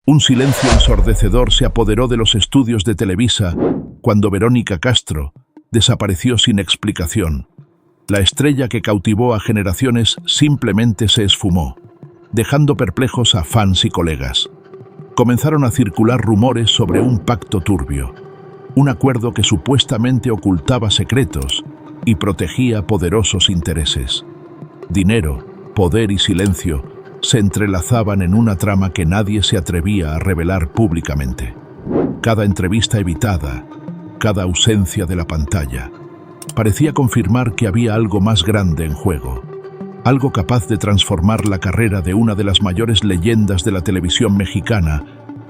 Un silencio ensordecedor se apoderó de los estudios de Televisa cuando Verónica Castro desapareció sin explicación. La estrella que cautivó a generaciones simplemente se esfumó, dejando perplejos a fans y colegas. Comenzaron a circular rumores sobre un pacto turbio, un acuerdo que supuestamente ocultaba secretos y protegía poderosos intereses. Dinero, poder y silencio se entrelazaban en una trama que nadie se atrevía a revelar públicamente. Cada entrevista evitada, cada ausencia de la pantalla, parecía confirmar que había algo más grande en juego, algo capaz de transformar la carrera de una de las mayores leyendas de la televisión mexicana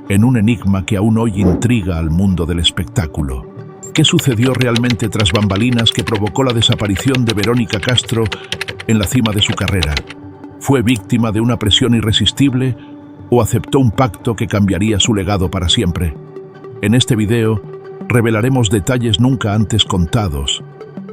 en un enigma que aún hoy intriga al mundo del espectáculo. ¿Qué sucedió realmente tras bambalinas que provocó la desaparición de Verónica Castro en la cima de su carrera? ¿Fue víctima de una presión irresistible o aceptó un pacto que cambiaría su legado para siempre? En este video revelaremos detalles nunca antes contados,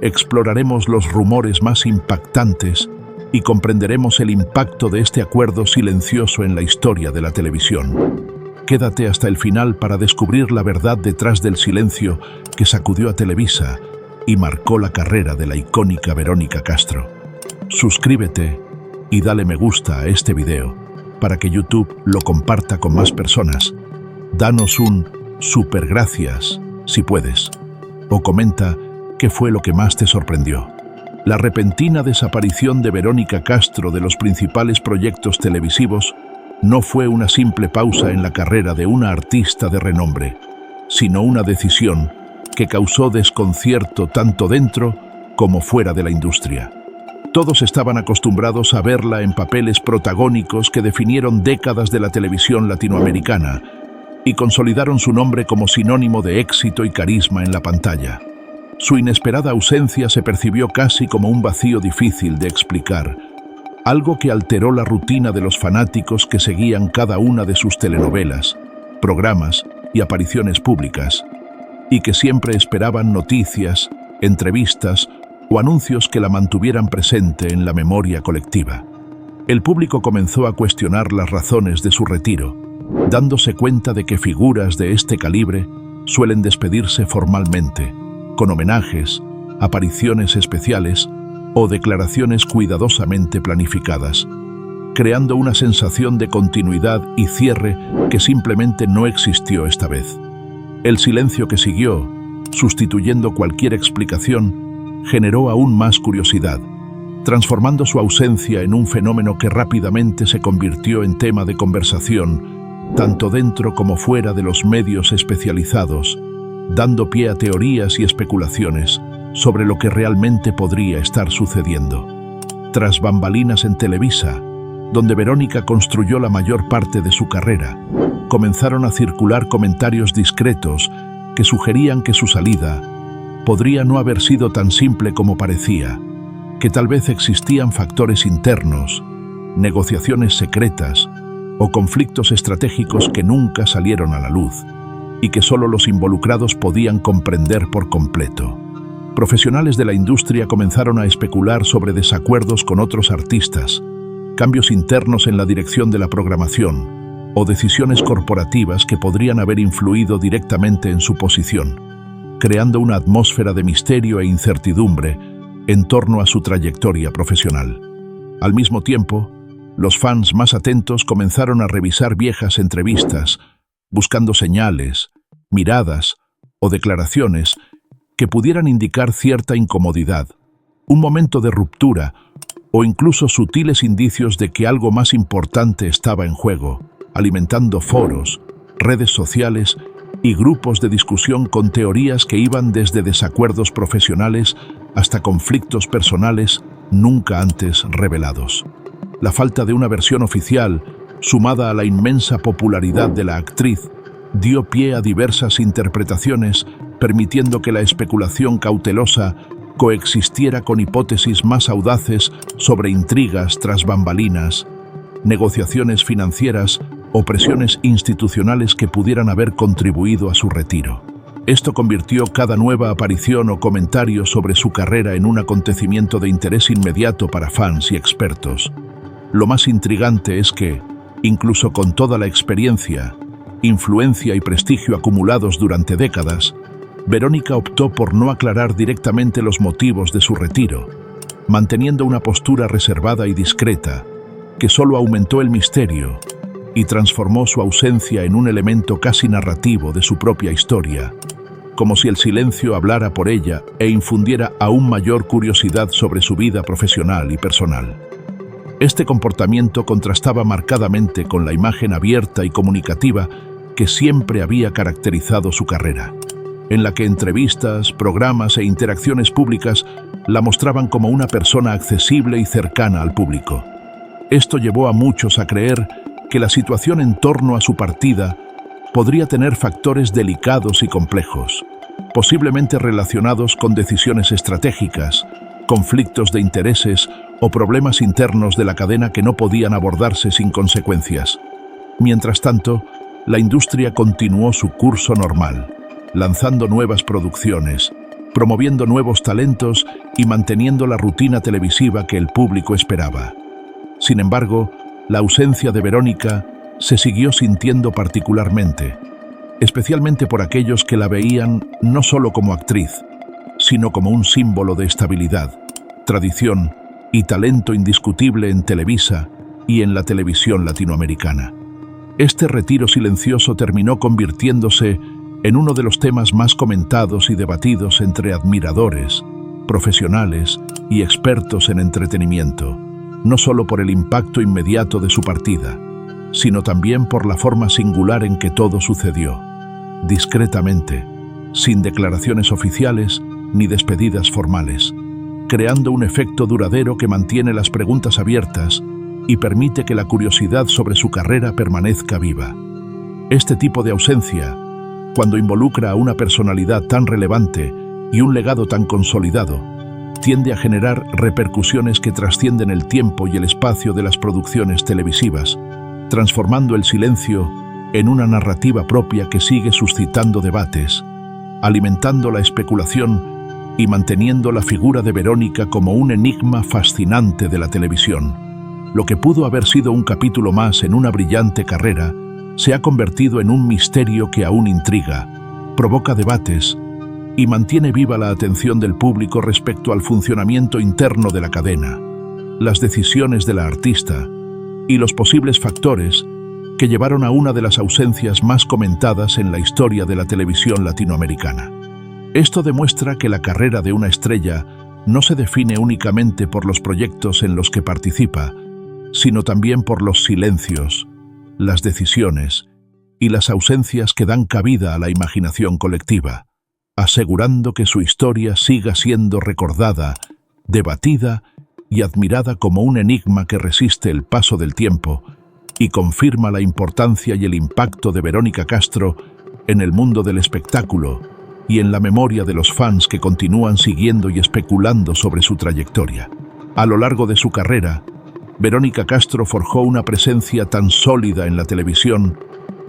exploraremos los rumores más impactantes y comprenderemos el impacto de este acuerdo silencioso en la historia de la televisión. Quédate hasta el final para descubrir la verdad detrás del silencio que sacudió a Televisa y marcó la carrera de la icónica Verónica Castro. Suscríbete y dale me gusta a este video para que YouTube lo comparta con más personas. Danos un super gracias si puedes, o comenta qué fue lo que más te sorprendió. La repentina desaparición de Verónica Castro de los principales proyectos televisivos no fue una simple pausa en la carrera de una artista de renombre, sino una decisión que causó desconcierto tanto dentro como fuera de la industria. Todos estaban acostumbrados a verla en papeles protagónicos que definieron décadas de la televisión latinoamericana y consolidaron su nombre como sinónimo de éxito y carisma en la pantalla. Su inesperada ausencia se percibió casi como un vacío difícil de explicar, algo que alteró la rutina de los fanáticos que seguían cada una de sus telenovelas, programas y apariciones públicas, y que siempre esperaban noticias, entrevistas o anuncios que la mantuvieran presente en la memoria colectiva. El público comenzó a cuestionar las razones de su retiro, dándose cuenta de que figuras de este calibre suelen despedirse formalmente, con homenajes, apariciones especiales o declaraciones cuidadosamente planificadas, creando una sensación de continuidad y cierre que simplemente no existió esta vez. El silencio que siguió, sustituyendo cualquier explicación, generó aún más curiosidad, transformando su ausencia en un fenómeno que rápidamente se convirtió en tema de conversación, tanto dentro como fuera de los medios especializados, dando pie a teorías y especulaciones sobre lo que realmente podría estar sucediendo. Tras bambalinas en Televisa, donde Verónica construyó la mayor parte de su carrera, comenzaron a circular comentarios discretos que sugerían que su salida podría no haber sido tan simple como parecía, que tal vez existían factores internos, negociaciones secretas o conflictos estratégicos que nunca salieron a la luz y que solo los involucrados podían comprender por completo. Profesionales de la industria comenzaron a especular sobre desacuerdos con otros artistas, cambios internos en la dirección de la programación o decisiones corporativas que podrían haber influido directamente en su posición, creando una atmósfera de misterio e incertidumbre en torno a su trayectoria profesional. Al mismo tiempo, los fans más atentos comenzaron a revisar viejas entrevistas, buscando señales, miradas o declaraciones que pudieran indicar cierta incomodidad, un momento de ruptura o incluso sutiles indicios de que algo más importante estaba en juego, alimentando foros, redes sociales y grupos de discusión con teorías que iban desde desacuerdos profesionales hasta conflictos personales nunca antes revelados. La falta de una versión oficial, sumada a la inmensa popularidad de la actriz, dio pie a diversas interpretaciones, permitiendo que la especulación cautelosa coexistiera con hipótesis más audaces sobre intrigas tras bambalinas, negociaciones financieras o presiones institucionales que pudieran haber contribuido a su retiro. Esto convirtió cada nueva aparición o comentario sobre su carrera en un acontecimiento de interés inmediato para fans y expertos. Lo más intrigante es que, incluso con toda la experiencia, influencia y prestigio acumulados durante décadas, Verónica optó por no aclarar directamente los motivos de su retiro, manteniendo una postura reservada y discreta, que solo aumentó el misterio y transformó su ausencia en un elemento casi narrativo de su propia historia, como si el silencio hablara por ella e infundiera aún mayor curiosidad sobre su vida profesional y personal. Este comportamiento contrastaba marcadamente con la imagen abierta y comunicativa que siempre había caracterizado su carrera, en la que entrevistas, programas e interacciones públicas la mostraban como una persona accesible y cercana al público. Esto llevó a muchos a creer que la situación en torno a su partida podría tener factores delicados y complejos, posiblemente relacionados con decisiones estratégicas, conflictos de intereses o problemas internos de la cadena que no podían abordarse sin consecuencias. Mientras tanto, la industria continuó su curso normal, lanzando nuevas producciones, promoviendo nuevos talentos y manteniendo la rutina televisiva que el público esperaba. Sin embargo, la ausencia de Verónica se siguió sintiendo particularmente, especialmente por aquellos que la veían no solo como actriz, sino como un símbolo de estabilidad, tradición y talento indiscutible en Televisa y en la televisión latinoamericana. Este retiro silencioso terminó convirtiéndose en uno de los temas más comentados y debatidos entre admiradores, profesionales y expertos en entretenimiento, no solo por el impacto inmediato de su partida, sino también por la forma singular en que todo sucedió, discretamente, sin declaraciones oficiales ni despedidas formales, creando un efecto duradero que mantiene las preguntas abiertas y permite que la curiosidad sobre su carrera permanezca viva. Este tipo de ausencia, cuando involucra a una personalidad tan relevante y un legado tan consolidado, tiende a generar repercusiones que trascienden el tiempo y el espacio de las producciones televisivas, transformando el silencio en una narrativa propia que sigue suscitando debates, alimentando la especulación y manteniendo la figura de Verónica como un enigma fascinante de la televisión. Lo que pudo haber sido un capítulo más en una brillante carrera se ha convertido en un misterio que aún intriga, provoca debates y mantiene viva la atención del público respecto al funcionamiento interno de la cadena, las decisiones de la artista y los posibles factores que llevaron a una de las ausencias más comentadas en la historia de la televisión latinoamericana. Esto demuestra que la carrera de una estrella no se define únicamente por los proyectos en los que participa, sino también por los silencios, las decisiones y las ausencias que dan cabida a la imaginación colectiva, asegurando que su historia siga siendo recordada, debatida y admirada como un enigma que resiste el paso del tiempo y confirma la importancia y el impacto de Verónica Castro en el mundo del espectáculo y en la memoria de los fans que continúan siguiendo y especulando sobre su trayectoria. A lo largo de su carrera, Verónica Castro forjó una presencia tan sólida en la televisión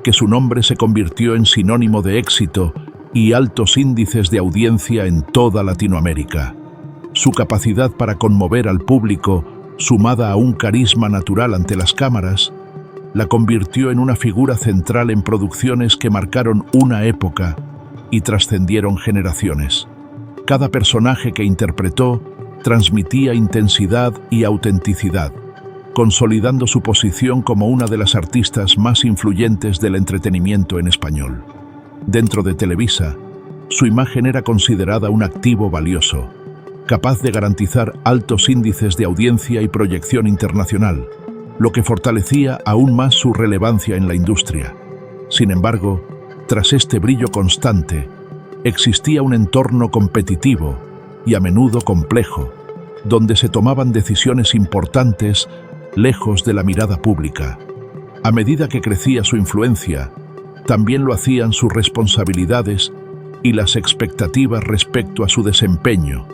que su nombre se convirtió en sinónimo de éxito y altos índices de audiencia en toda Latinoamérica. Su capacidad para conmover al público, sumada a un carisma natural ante las cámaras, la convirtió en una figura central en producciones que marcaron una época y trascendieron generaciones. Cada personaje que interpretó transmitía intensidad y autenticidad, consolidando su posición como una de las artistas más influyentes del entretenimiento en español. Dentro de Televisa, su imagen era considerada un activo valioso, capaz de garantizar altos índices de audiencia y proyección internacional, lo que fortalecía aún más su relevancia en la industria. Sin embargo, tras este brillo constante, existía un entorno competitivo y a menudo complejo, donde se tomaban decisiones importantes lejos de la mirada pública. A medida que crecía su influencia, también lo hacían sus responsabilidades y las expectativas respecto a su desempeño,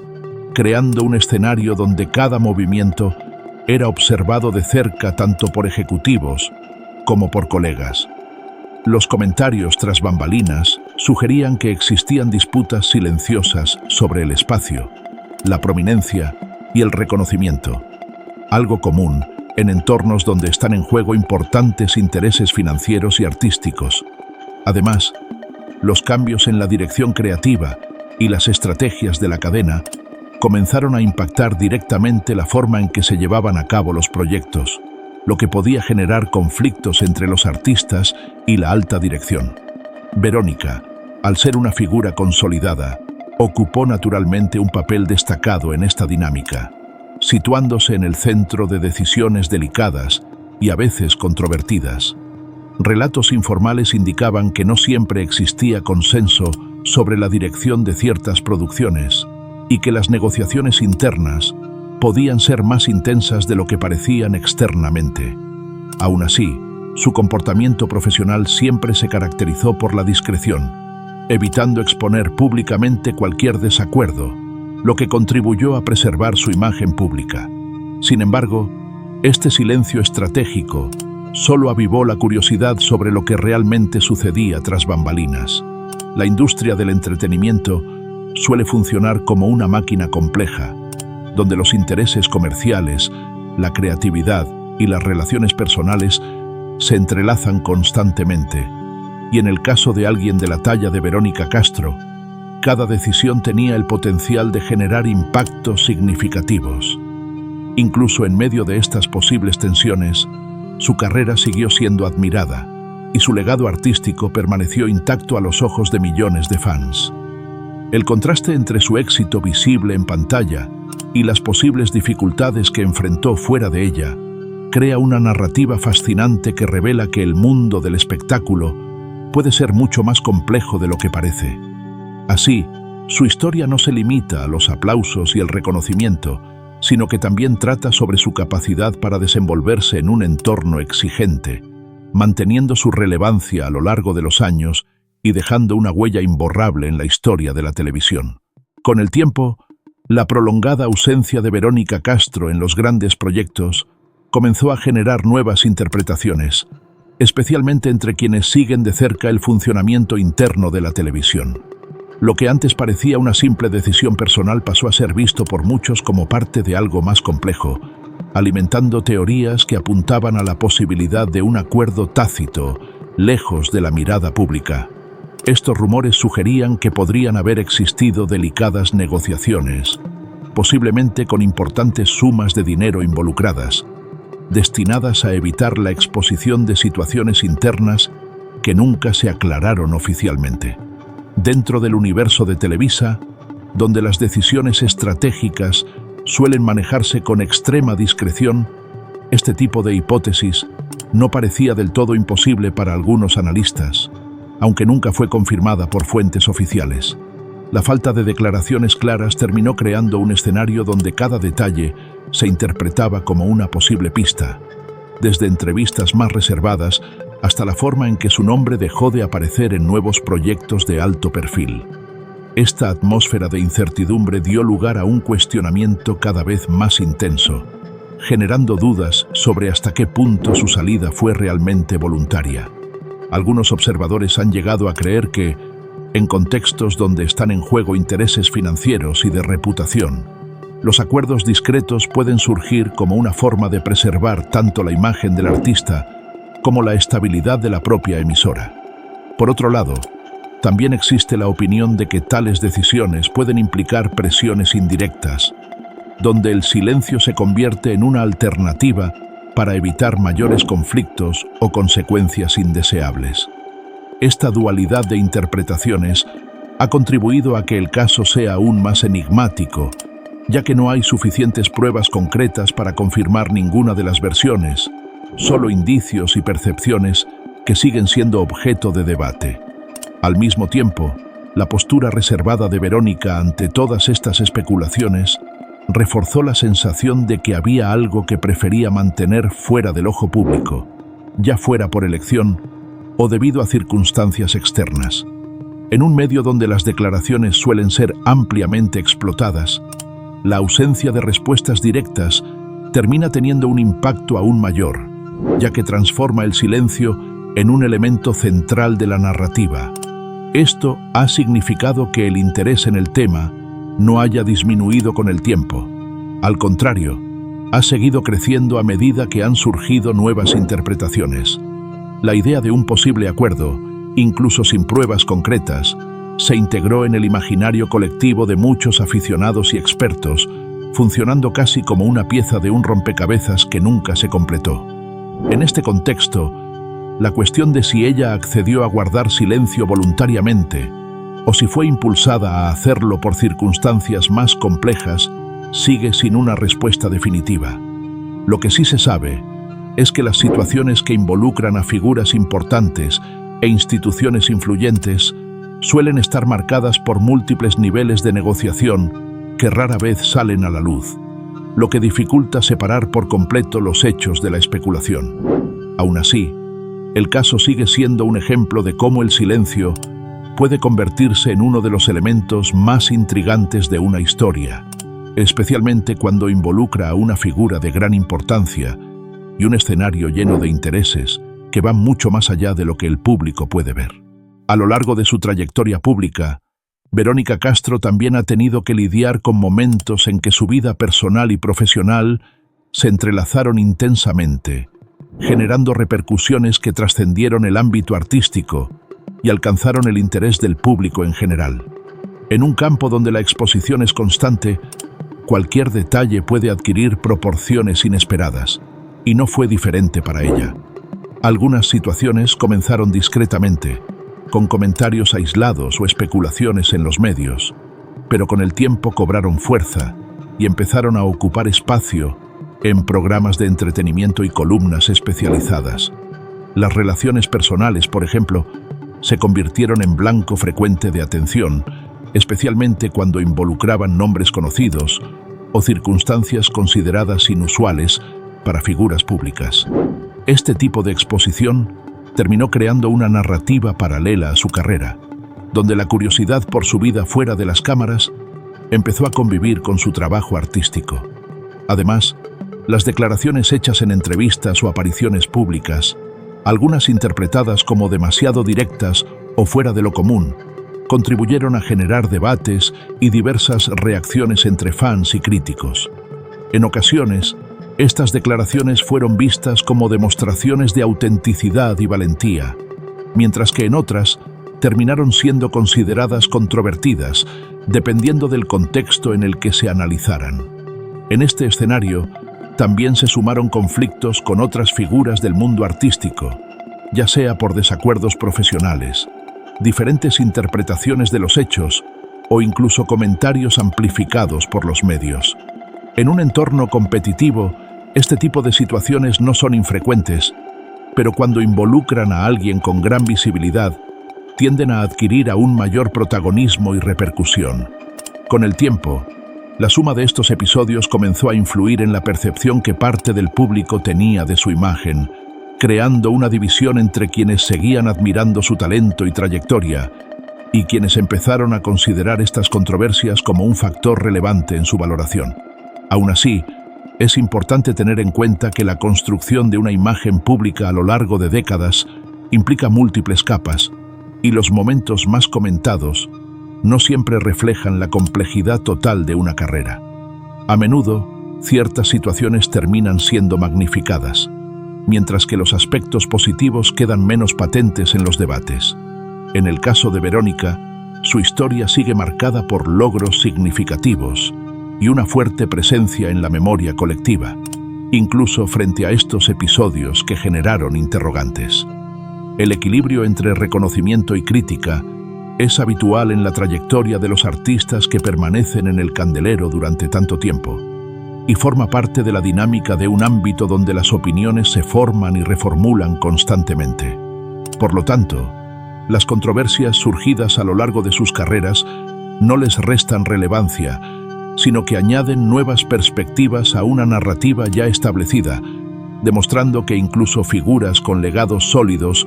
creando un escenario donde cada movimiento era observado de cerca tanto por ejecutivos como por colegas. Los comentarios tras bambalinas sugerían que existían disputas silenciosas sobre el espacio, la prominencia y el reconocimiento, algo común en entornos donde están en juego importantes intereses financieros y artísticos. Además, los cambios en la dirección creativa y las estrategias de la cadena comenzaron a impactar directamente la forma en que se llevaban a cabo los proyectos, lo que podía generar conflictos entre los artistas y la alta dirección. Verónica, al ser una figura consolidada, ocupó naturalmente un papel destacado en esta dinámica, situándose en el centro de decisiones delicadas y a veces controvertidas. Relatos informales indicaban que no siempre existía consenso sobre la dirección de ciertas producciones y que las negociaciones internas podían ser más intensas de lo que parecían externamente. Aún así, su comportamiento profesional siempre se caracterizó por la discreción, evitando exponer públicamente cualquier desacuerdo, lo que contribuyó a preservar su imagen pública. Sin embargo, este silencio estratégico solo avivó la curiosidad sobre lo que realmente sucedía tras bambalinas. La industria del entretenimiento suele funcionar como una máquina compleja, donde los intereses comerciales, la creatividad y las relaciones personales se entrelazan constantemente. Y en el caso de alguien de la talla de Verónica Castro, cada decisión tenía el potencial de generar impactos significativos. Incluso en medio de estas posibles tensiones, su carrera siguió siendo admirada y su legado artístico permaneció intacto a los ojos de millones de fans. El contraste entre su éxito visible en pantalla y las posibles dificultades que enfrentó fuera de ella crea una narrativa fascinante que revela que el mundo del espectáculo puede ser mucho más complejo de lo que parece. Así, su historia no se limita a los aplausos y el reconocimiento, sino que también trata sobre su capacidad para desenvolverse en un entorno exigente, manteniendo su relevancia a lo largo de los años y dejando una huella imborrable en la historia de la televisión. Con el tiempo, la prolongada ausencia de Verónica Castro en los grandes proyectos comenzó a generar nuevas interpretaciones, especialmente entre quienes siguen de cerca el funcionamiento interno de la televisión. Lo que antes parecía una simple decisión personal pasó a ser visto por muchos como parte de algo más complejo, alimentando teorías que apuntaban a la posibilidad de un acuerdo tácito, lejos de la mirada pública. Estos rumores sugerían que podrían haber existido delicadas negociaciones, posiblemente con importantes sumas de dinero involucradas, destinadas a evitar la exposición de situaciones internas que nunca se aclararon oficialmente. Dentro del universo de Televisa, donde las decisiones estratégicas suelen manejarse con extrema discreción, este tipo de hipótesis no parecía del todo imposible para algunos analistas, aunque nunca fue confirmada por fuentes oficiales. La falta de declaraciones claras terminó creando un escenario donde cada detalle se interpretaba como una posible pista, desde entrevistas más reservadas hasta la forma en que su nombre dejó de aparecer en nuevos proyectos de alto perfil. Esta atmósfera de incertidumbre dio lugar a un cuestionamiento cada vez más intenso, generando dudas sobre hasta qué punto su salida fue realmente voluntaria. Algunos observadores han llegado a creer que, en contextos donde están en juego intereses financieros y de reputación, los acuerdos discretos pueden surgir como una forma de preservar tanto la imagen del artista como la estabilidad de la propia emisora. Por otro lado, también existe la opinión de que tales decisiones pueden implicar presiones indirectas, donde el silencio se convierte en una alternativa para evitar mayores conflictos o consecuencias indeseables. Esta dualidad de interpretaciones ha contribuido a que el caso sea aún más enigmático, ya que no hay suficientes pruebas concretas para confirmar ninguna de las versiones, solo indicios y percepciones que siguen siendo objeto de debate. Al mismo tiempo, la postura reservada de Verónica ante todas estas especulaciones reforzó la sensación de que había algo que prefería mantener fuera del ojo público, ya fuera por elección o debido a circunstancias externas. En un medio donde las declaraciones suelen ser ampliamente explotadas, la ausencia de respuestas directas termina teniendo un impacto aún mayor, ya que transforma el silencio en un elemento central de la narrativa. Esto ha significado que el interés en el tema no haya disminuido con el tiempo. Al contrario, ha seguido creciendo a medida que han surgido nuevas interpretaciones. La idea de un posible acuerdo incluso sin pruebas concretas, se integró en el imaginario colectivo de muchos aficionados y expertos, funcionando casi como una pieza de un rompecabezas que nunca se completó. En este contexto, la cuestión de si ella accedió a guardar silencio voluntariamente o si fue impulsada a hacerlo por circunstancias más complejas sigue sin una respuesta definitiva. Lo que sí se sabe es que las situaciones que involucran a figuras importantes e instituciones influyentes suelen estar marcadas por múltiples niveles de negociación que rara vez salen a la luz, lo que dificulta separar por completo los hechos de la especulación. Aún así, el caso sigue siendo un ejemplo de cómo el silencio puede convertirse en uno de los elementos más intrigantes de una historia, especialmente cuando involucra a una figura de gran importancia y un escenario lleno de intereses que van mucho más allá de lo que el público puede ver. A lo largo de su trayectoria pública, Verónica Castro también ha tenido que lidiar con momentos en que su vida personal y profesional se entrelazaron intensamente, generando repercusiones que trascendieron el ámbito artístico y alcanzaron el interés del público en general. En un campo donde la exposición es constante, cualquier detalle puede adquirir proporciones inesperadas, y no fue diferente para ella. Algunas situaciones comenzaron discretamente, con comentarios aislados o especulaciones en los medios, pero con el tiempo cobraron fuerza y empezaron a ocupar espacio en programas de entretenimiento y columnas especializadas. Las relaciones personales, por ejemplo, se convirtieron en blanco frecuente de atención, especialmente cuando involucraban nombres conocidos o circunstancias consideradas inusuales para figuras públicas. Este tipo de exposición terminó creando una narrativa paralela a su carrera, donde la curiosidad por su vida fuera de las cámaras empezó a convivir con su trabajo artístico. Además, las declaraciones hechas en entrevistas o apariciones públicas, algunas interpretadas como demasiado directas o fuera de lo común, contribuyeron a generar debates y diversas reacciones entre fans y críticos. En ocasiones, estas declaraciones fueron vistas como demostraciones de autenticidad y valentía, mientras que en otras terminaron siendo consideradas controvertidas, dependiendo del contexto en el que se analizaran. En este escenario, también se sumaron conflictos con otras figuras del mundo artístico, ya sea por desacuerdos profesionales, diferentes interpretaciones de los hechos o incluso comentarios amplificados por los medios. En un entorno competitivo, este tipo de situaciones no son infrecuentes, pero cuando involucran a alguien con gran visibilidad, tienden a adquirir aún mayor protagonismo y repercusión. Con el tiempo, la suma de estos episodios comenzó a influir en la percepción que parte del público tenía de su imagen, creando una división entre quienes seguían admirando su talento y trayectoria y quienes empezaron a considerar estas controversias como un factor relevante en su valoración. Aún así, es importante tener en cuenta que la construcción de una imagen pública a lo largo de décadas implica múltiples capas, y los momentos más comentados no siempre reflejan la complejidad total de una carrera. A menudo, ciertas situaciones terminan siendo magnificadas, mientras que los aspectos positivos quedan menos patentes en los debates. En el caso de Verónica, su historia sigue marcada por logros significativos y una fuerte presencia en la memoria colectiva, incluso frente a estos episodios que generaron interrogantes. El equilibrio entre reconocimiento y crítica es habitual en la trayectoria de los artistas que permanecen en el candelero durante tanto tiempo, y forma parte de la dinámica de un ámbito donde las opiniones se forman y reformulan constantemente. Por lo tanto, las controversias surgidas a lo largo de sus carreras no les restan relevancia, sino que añaden nuevas perspectivas a una narrativa ya establecida, demostrando que incluso figuras con legados sólidos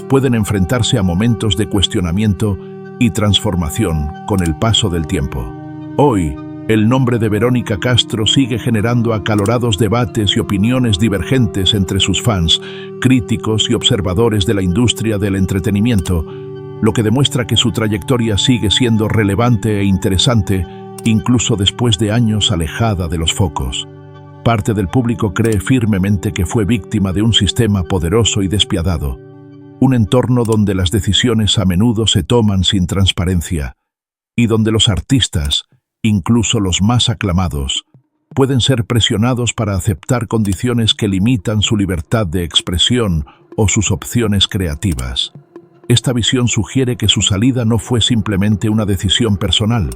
pueden enfrentarse a momentos de cuestionamiento y transformación con el paso del tiempo. Hoy, el nombre de Verónica Castro sigue generando acalorados debates y opiniones divergentes entre sus fans, críticos y observadores de la industria del entretenimiento, lo que demuestra que su trayectoria sigue siendo relevante e interesante, incluso después de años alejada de los focos. Parte del público cree firmemente que fue víctima de un sistema poderoso y despiadado, un entorno donde las decisiones a menudo se toman sin transparencia y donde los artistas, incluso los más aclamados, pueden ser presionados para aceptar condiciones que limitan su libertad de expresión o sus opciones creativas. Esta visión sugiere que su salida no fue simplemente una decisión personal,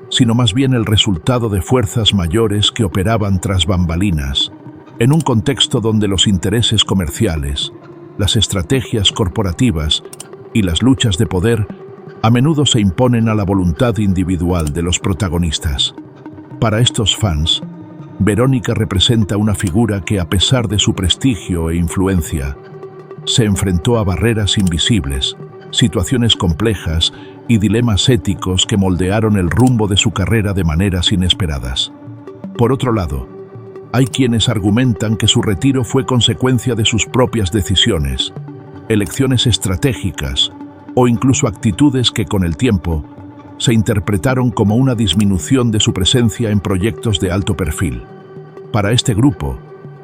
sino más bien el resultado de fuerzas mayores que operaban tras bambalinas, en un contexto donde los intereses comerciales, las estrategias corporativas y las luchas de poder a menudo se imponen a la voluntad individual de los protagonistas. Para estos fans, Verónica representa una figura que, a pesar de su prestigio e influencia, se enfrentó a barreras invisibles, situaciones complejas y dilemas éticos que moldearon el rumbo de su carrera de maneras inesperadas. Por otro lado, hay quienes argumentan que su retiro fue consecuencia de sus propias decisiones, elecciones estratégicas o incluso actitudes que con el tiempo se interpretaron como una disminución de su presencia en proyectos de alto perfil. Para este grupo,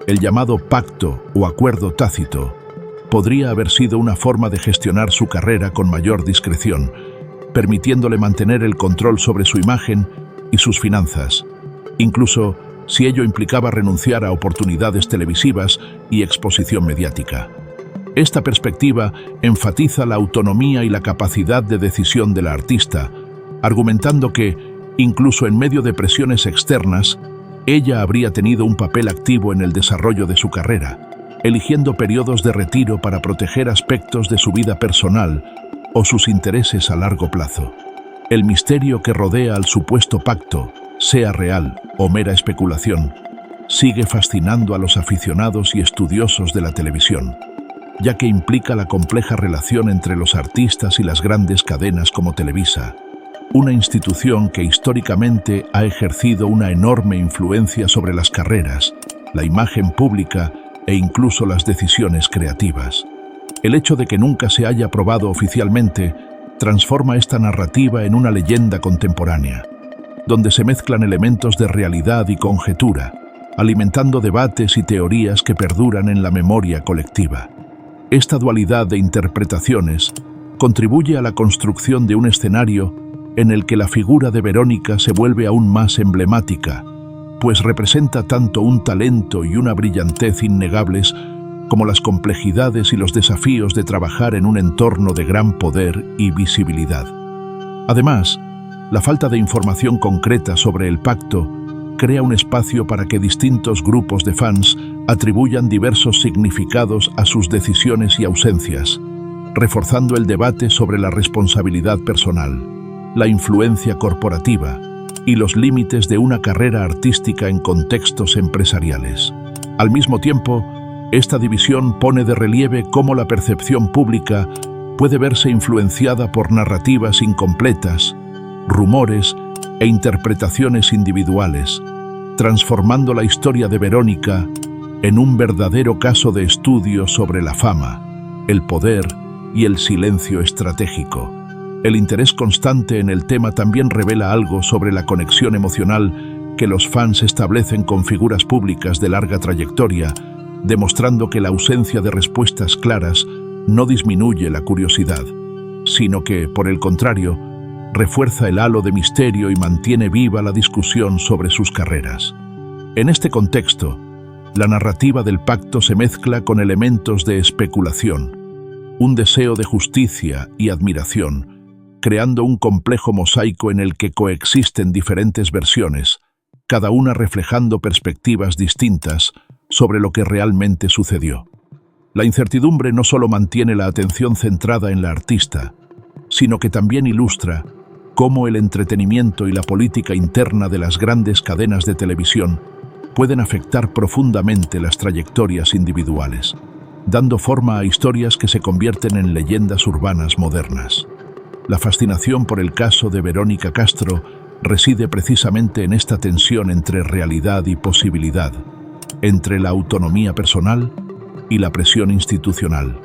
el llamado pacto o acuerdo tácito podría haber sido una forma de gestionar su carrera con mayor discreción, permitiéndole mantener el control sobre su imagen y sus finanzas, incluso si ello implicaba renunciar a oportunidades televisivas y exposición mediática. Esta perspectiva enfatiza la autonomía y la capacidad de decisión de la artista, argumentando que, incluso en medio de presiones externas, ella habría tenido un papel activo en el desarrollo de su carrera, eligiendo periodos de retiro para proteger aspectos de su vida personal o sus intereses a largo plazo. El misterio que rodea al supuesto pacto, sea real o mera especulación, sigue fascinando a los aficionados y estudiosos de la televisión, ya que implica la compleja relación entre los artistas y las grandes cadenas como Televisa, una institución que históricamente ha ejercido una enorme influencia sobre las carreras, la imagen pública e incluso las decisiones creativas. El hecho de que nunca se haya probado oficialmente transforma esta narrativa en una leyenda contemporánea, donde se mezclan elementos de realidad y conjetura, alimentando debates y teorías que perduran en la memoria colectiva. Esta dualidad de interpretaciones contribuye a la construcción de un escenario en el que la figura de Verónica se vuelve aún más emblemática, pues representa tanto un talento y una brillantez innegables como las complejidades y los desafíos de trabajar en un entorno de gran poder y visibilidad. Además, la falta de información concreta sobre el pacto crea un espacio para que distintos grupos de fans atribuyan diversos significados a sus decisiones y ausencias, reforzando el debate sobre la responsabilidad personal, la influencia corporativa y los límites de una carrera artística en contextos empresariales. Al mismo tiempo, esta división pone de relieve cómo la percepción pública puede verse influenciada por narrativas incompletas, rumores e interpretaciones individuales, transformando la historia de Verónica en un verdadero caso de estudio sobre la fama, el poder y el silencio estratégico. El interés constante en el tema también revela algo sobre la conexión emocional que los fans establecen con figuras públicas de larga trayectoria, demostrando que la ausencia de respuestas claras no disminuye la curiosidad, sino que, por el contrario, refuerza el halo de misterio y mantiene viva la discusión sobre sus carreras. En este contexto, la narrativa del pacto se mezcla con elementos de especulación, un deseo de justicia y admiración, creando un complejo mosaico en el que coexisten diferentes versiones, cada una reflejando perspectivas distintas sobre lo que realmente sucedió. La incertidumbre no solo mantiene la atención centrada en la artista, sino que también ilustra cómo el entretenimiento y la política interna de las grandes cadenas de televisión pueden afectar profundamente las trayectorias individuales, dando forma a historias que se convierten en leyendas urbanas modernas. La fascinación por el caso de Verónica Castro reside precisamente en esta tensión entre realidad y posibilidad, entre la autonomía personal y la presión institucional,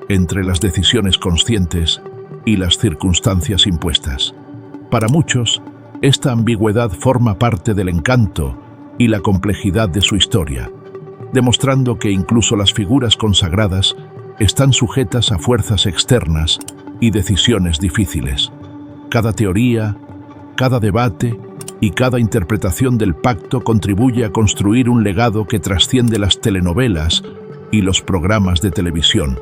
entre las decisiones conscientes y las circunstancias impuestas. Para muchos, esta ambigüedad forma parte del encanto y la complejidad de su historia, demostrando que incluso las figuras consagradas están sujetas a fuerzas externas y decisiones difíciles. Cada teoría, cada debate y cada interpretación del pacto contribuye a construir un legado que trasciende las telenovelas y los programas de televisión,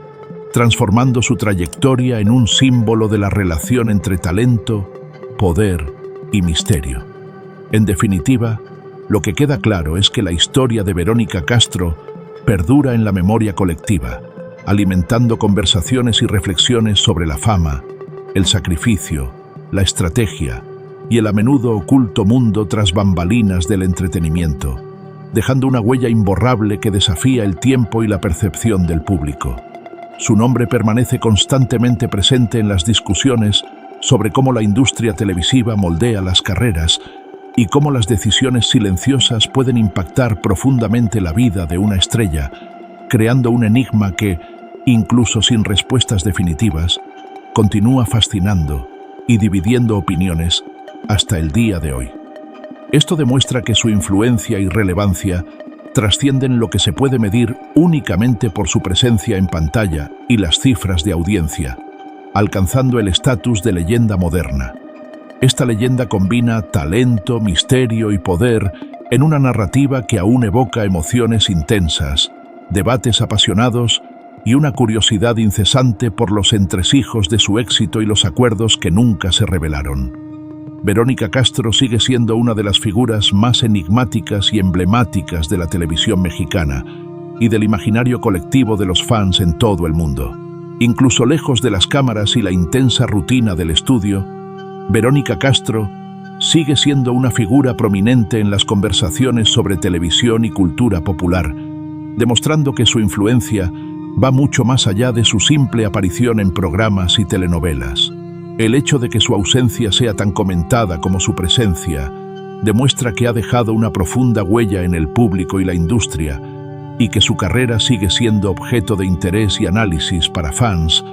transformando su trayectoria en un símbolo de la relación entre talento, poder y misterio. En definitiva, lo que queda claro es que la historia de Verónica Castro perdura en la memoria colectiva, alimentando conversaciones y reflexiones sobre la fama, el sacrificio, la estrategia y el a menudo oculto mundo tras bambalinas del entretenimiento, dejando una huella imborrable que desafía el tiempo y la percepción del público. Su nombre permanece constantemente presente en las discusiones sobre cómo la industria televisiva moldea las carreras y cómo las decisiones silenciosas pueden impactar profundamente la vida de una estrella, creando un enigma que, incluso sin respuestas definitivas, continúa fascinando y dividiendo opiniones hasta el día de hoy. Esto demuestra que su influencia y relevancia trascienden lo que se puede medir únicamente por su presencia en pantalla y las cifras de audiencia, alcanzando el estatus de leyenda moderna. Esta leyenda combina talento, misterio y poder en una narrativa que aún evoca emociones intensas, debates apasionados y una curiosidad incesante por los entresijos de su éxito y los acuerdos que nunca se revelaron. Verónica Castro sigue siendo una de las figuras más enigmáticas y emblemáticas de la televisión mexicana y del imaginario colectivo de los fans en todo el mundo. Incluso lejos de las cámaras y la intensa rutina del estudio, Verónica Castro sigue siendo una figura prominente en las conversaciones sobre televisión y cultura popular, demostrando que su influencia va mucho más allá de su simple aparición en programas y telenovelas. El hecho de que su ausencia sea tan comentada como su presencia demuestra que ha dejado una profunda huella en el público y la industria, y que su carrera sigue siendo objeto de interés y análisis para fans,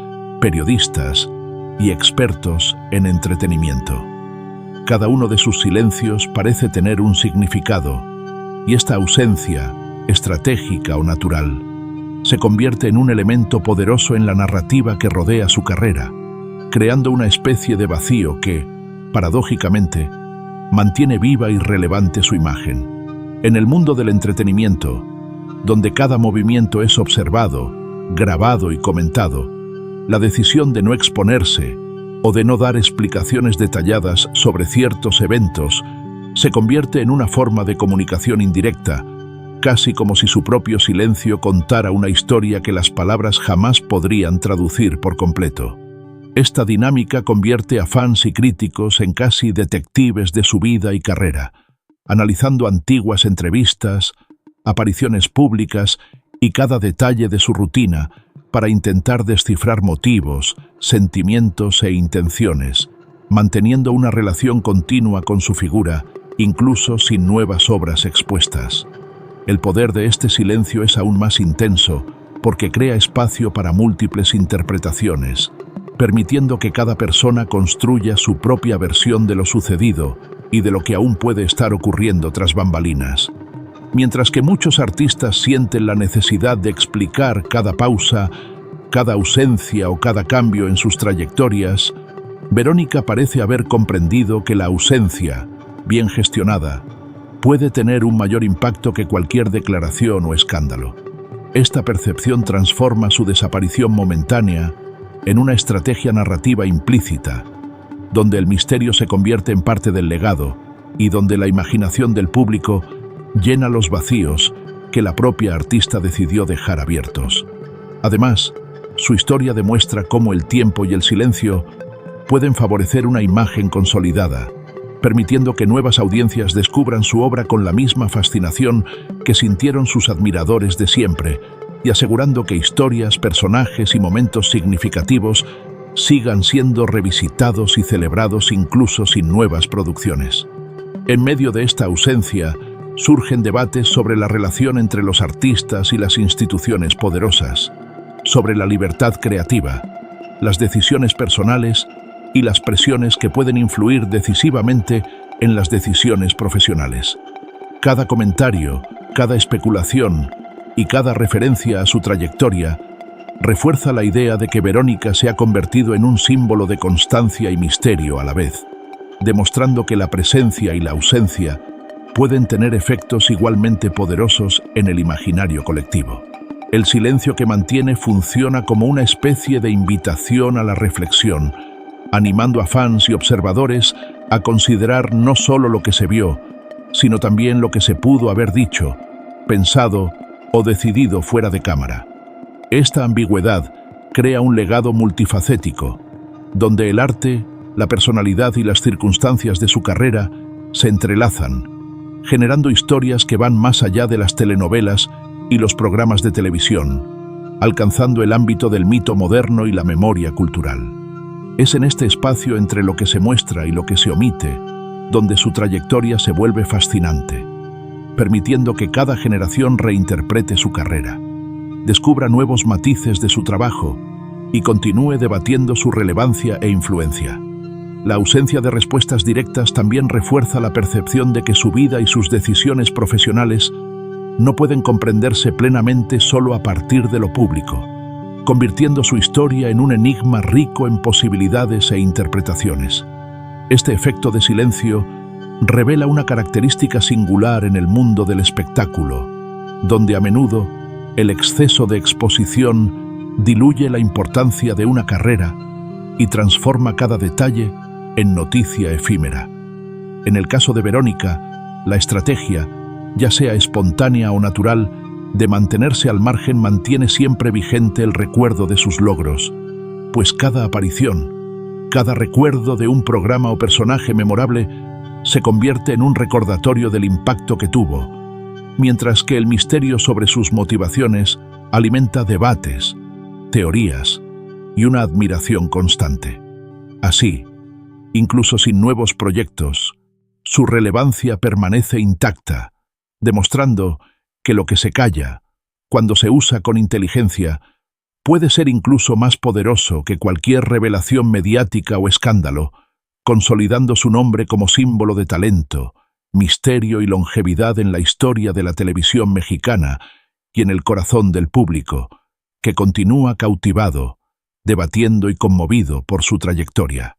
periodistas y expertos en entretenimiento. Cada uno de sus silencios parece tener un significado, y esta ausencia, estratégica o natural, se convierte en un elemento poderoso en la narrativa que rodea su carrera, creando una especie de vacío que, paradójicamente, mantiene viva y relevante su imagen. En el mundo del entretenimiento, donde cada movimiento es observado, grabado y comentado, la decisión de no exponerse o de no dar explicaciones detalladas sobre ciertos eventos se convierte en una forma de comunicación indirecta, casi como si su propio silencio contara una historia que las palabras jamás podrían traducir por completo. Esta dinámica convierte a fans y críticos en casi detectives de su vida y carrera, analizando antiguas entrevistas, apariciones públicas y cada detalle de su rutina para intentar descifrar motivos, sentimientos e intenciones, manteniendo una relación continua con su figura, incluso sin nuevas obras expuestas. El poder de este silencio es aún más intenso porque crea espacio para múltiples interpretaciones, permitiendo que cada persona construya su propia versión de lo sucedido y de lo que aún puede estar ocurriendo tras bambalinas. Mientras que muchos artistas sienten la necesidad de explicar cada pausa, cada ausencia o cada cambio en sus trayectorias, Verónica parece haber comprendido que la ausencia, bien gestionada, puede tener un mayor impacto que cualquier declaración o escándalo. Esta percepción transforma su desaparición momentánea en una estrategia narrativa implícita, donde el misterio se convierte en parte del legado y donde la imaginación del público llena los vacíos que la propia artista decidió dejar abiertos. Además, su historia demuestra cómo el tiempo y el silencio pueden favorecer una imagen consolidada, permitiendo que nuevas audiencias descubran su obra con la misma fascinación que sintieron sus admiradores de siempre, y asegurando que historias, personajes y momentos significativos sigan siendo revisitados y celebrados incluso sin nuevas producciones. En medio de esta ausencia, surgen debates sobre la relación entre los artistas y las instituciones poderosas, sobre la libertad creativa, las decisiones personales y las presiones que pueden influir decisivamente en las decisiones profesionales. Cada comentario, cada especulación y cada referencia a su trayectoria refuerza la idea de que Verónica se ha convertido en un símbolo de constancia y misterio a la vez, demostrando que la presencia y la ausencia pueden tener efectos igualmente poderosos en el imaginario colectivo. El silencio que mantiene funciona como una especie de invitación a la reflexión, animando a fans y observadores a considerar no solo lo que se vio, sino también lo que se pudo haber dicho, pensado o decidido fuera de cámara. Esta ambigüedad crea un legado multifacético, donde el arte, la personalidad y las circunstancias de su carrera se entrelazan, generando historias que van más allá de las telenovelas y los programas de televisión, alcanzando el ámbito del mito moderno y la memoria cultural. Es en este espacio entre lo que se muestra y lo que se omite, donde su trayectoria se vuelve fascinante, permitiendo que cada generación reinterprete su carrera, descubra nuevos matices de su trabajo y continúe debatiendo su relevancia e influencia. La ausencia de respuestas directas también refuerza la percepción de que su vida y sus decisiones profesionales no pueden comprenderse plenamente solo a partir de lo público, convirtiendo su historia en un enigma rico en posibilidades e interpretaciones. Este efecto de silencio revela una característica singular en el mundo del espectáculo, donde a menudo el exceso de exposición diluye la importancia de una carrera y transforma cada detalle en noticia efímera. En el caso de Verónica, la estrategia, ya sea espontánea o natural, de mantenerse al margen mantiene siempre vigente el recuerdo de sus logros, pues cada aparición, cada recuerdo de un programa o personaje memorable se convierte en un recordatorio del impacto que tuvo, mientras que el misterio sobre sus motivaciones alimenta debates, teorías y una admiración constante. Así, incluso sin nuevos proyectos, su relevancia permanece intacta, demostrando que lo que se calla, cuando se usa con inteligencia, puede ser incluso más poderoso que cualquier revelación mediática o escándalo, consolidando su nombre como símbolo de talento, misterio y longevidad en la historia de la televisión mexicana y en el corazón del público, que continúa cautivado, debatiendo y conmovido por su trayectoria.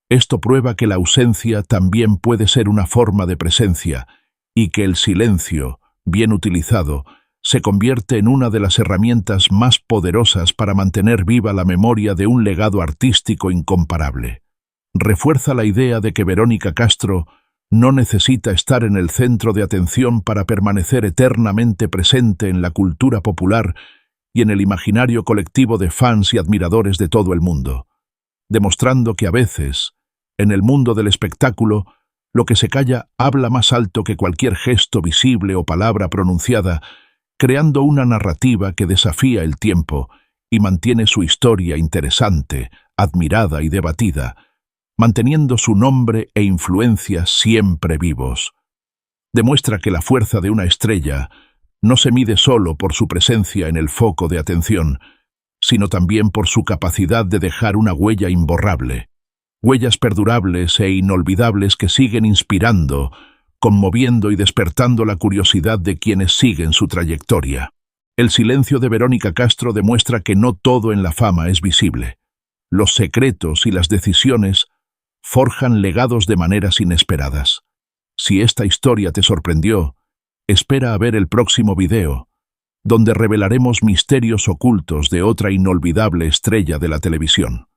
Esto prueba que la ausencia también puede ser una forma de presencia y que el silencio, bien utilizado, se convierte en una de las herramientas más poderosas para mantener viva la memoria de un legado artístico incomparable. Refuerza la idea de que Verónica Castro no necesita estar en el centro de atención para permanecer eternamente presente en la cultura popular y en el imaginario colectivo de fans y admiradores de todo el mundo, demostrando que a veces, en el mundo del espectáculo, lo que se calla habla más alto que cualquier gesto visible o palabra pronunciada, creando una narrativa que desafía el tiempo y mantiene su historia interesante, admirada y debatida, manteniendo su nombre e influencia siempre vivos. Demuestra que la fuerza de una estrella no se mide solo por su presencia en el foco de atención, sino también por su capacidad de dejar una huella imborrable, huellas perdurables e inolvidables que siguen inspirando, conmoviendo y despertando la curiosidad de quienes siguen su trayectoria. El silencio de Verónica Castro demuestra que no todo en la fama es visible. Los secretos y las decisiones forjan legados de maneras inesperadas. Si esta historia te sorprendió, espera a ver el próximo video, donde revelaremos misterios ocultos de otra inolvidable estrella de la televisión.